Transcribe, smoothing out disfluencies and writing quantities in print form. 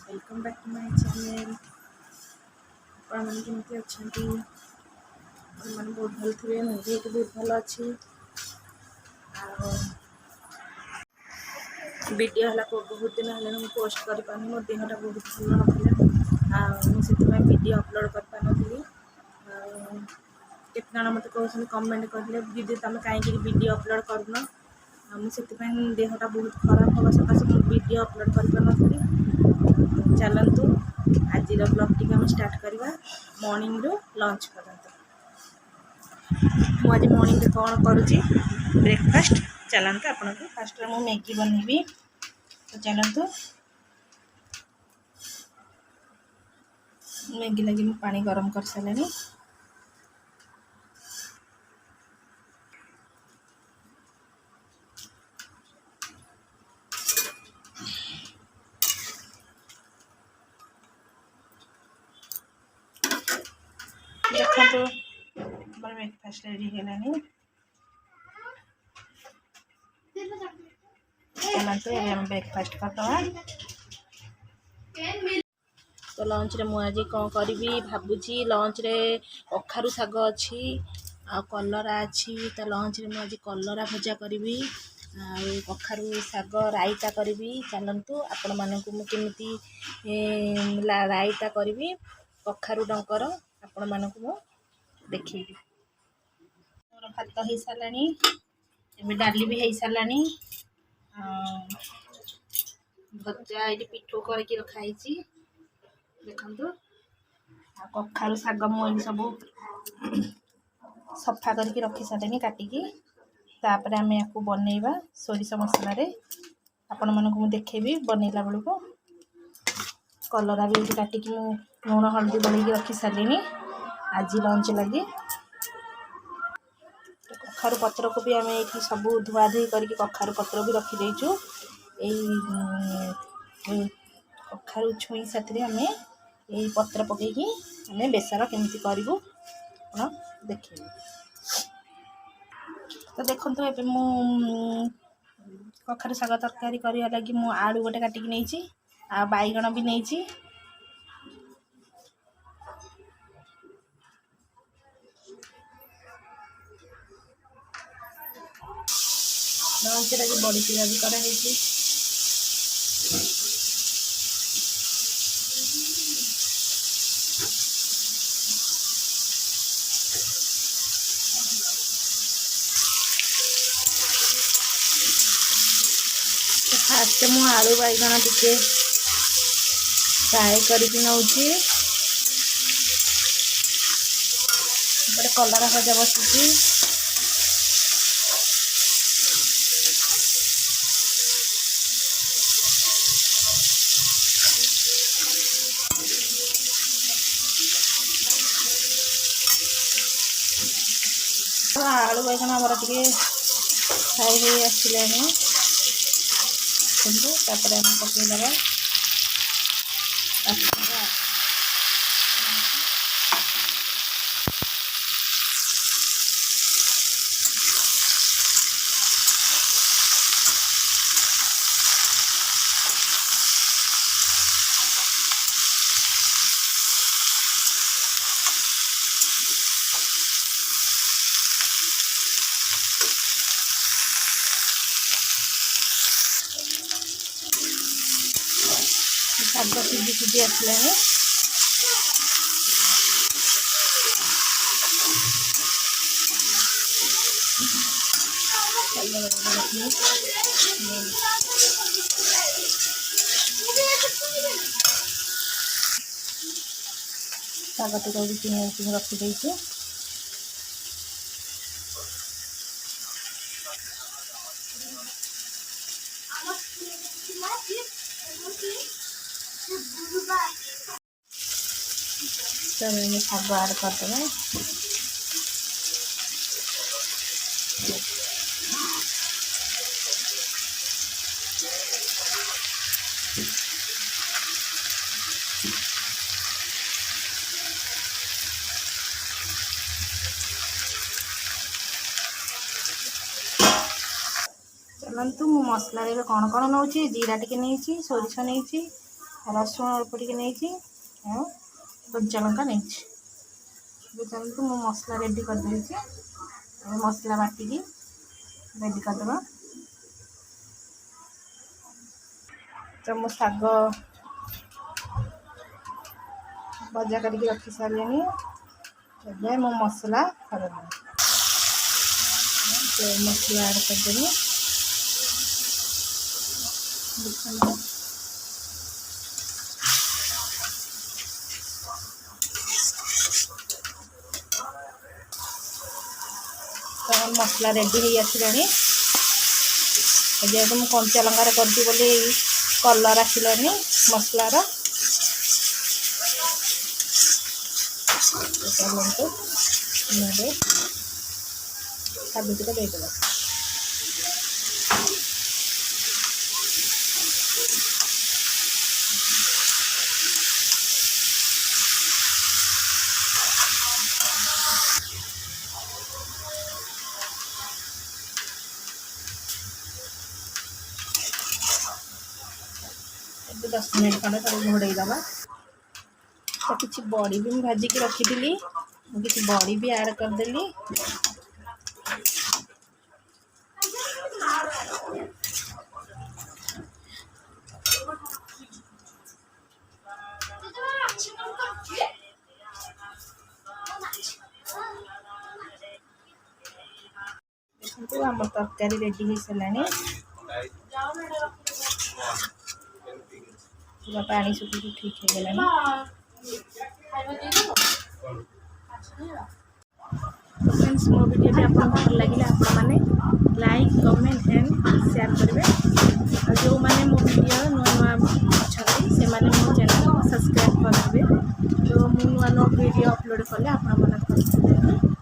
Welcome back to my channel. आपने केमती अच्छा मैंने बहुत भल थे मुझे बहुत भल अच्छी वीडियो है बहुत दिन है पोस्ट कर पानी मो देहटा बहुत भल ना वीडियो अपलोड कर पानी केत जन मत कौन कमेंट करें दीदी तुम कहीं वीडियो अपलोड करना मुझे देहटा बहुत खराब हवा सकाशे मुझे वीडियो अपलोड कर पानी। चलतु आज ब्लॉग टी आम स्टार्ट करवा मॉर्निंग रू लंच पर्यंत। मुझे मॉर्निंग रे कौन करुँची ब्रेकफास्ट चलते आपन को फास्ट मुझे मैगी बनैबी तो चलतु मैगी लगी मुझे पानी गरम कर सारे देखो ब्रेकफास्ट रेडी है चलते ब्रेकफास्ट करदे तो लंच रे मुझे कौन करी भावुची लंच रे कखारु साग अच्छी आ कलरा अच्छी तो लंच रे मुझे कलरा भजा करी कखारु साग रायता करी। चलतु आपण मानक मुझे रायता करी कखारु डंकर आपण मानक मु देखी मोर भात हो सारा डाली भी हो सारा भजा ये पिठो करके रखाई देखु कखारु साग मुझे सब सफा करके रखी सारे काटिकी तापर आम या बनइबा सोरिष मसलार आपण मानक मु देखेबी बनइला बेलू को कलरा भी ये काटिकी लुण हल्दी गोल रखी सारे आज लंच लगी कखारु पत्र को भी आम ये सब धुआ धुई करके कखारु पत्र भी रखीदेचु कखारु छुई साथी आम ये पत्र पकईकी आम बेसर केमती करूँ देखिए। तो देखो ये मु कखारु साग तरकारी करने लगी मु आलू गोटे काटिकी नहीं आ बैगण भी नहीं लंच लगी बड़ी चूरा भी कराई फास्ट मु आलू बैगण टिके फ्राए करके नौची कलरा भजा बसी आलू बैगण आमर टे फ्राए हो आसला पकईदे शाग सीझी सीझी आसला शाग टी चिनी रखीदे शाग आड करदे चलतु मु मसला कौन कौन नौ जीरा टे नहीं सोरिष नहीं रसुण अल्प टिके नहीं कंचा लंका नहीं चलते मो मसला रेडी कर देती मसला बाटिकी रेडी करदे तो मो शाग भजा करके रखी सारे ए मो मसला कर मसला ऐड करदेवी तो मसला रेडी हो आसानी जेहेतु मुझे कंचा लंकार करती बोली कलर आसानी मसलार काबुची देदेव तो 10 मिनट खंडे घोड़े दबा तो किसी बड़ी भी भाजिकी रखी किसी बड़ी भी ऐड करदेली देखो आम तरकारी रेडी हो सारा पूरा पानी सुखी ठीक हो गला फ्रेंड्स मो वीडियो आपको भल लगे आपने लाइक कमेंट एंड शेयर करेंगे और जो मैंने मो वीडियो नुआ नुआ अच्छा से मैंने मो चैनल को सब्सक्राइब करेंगे तो मुझे नुआ नुआ वीडियो अपलोड कले आप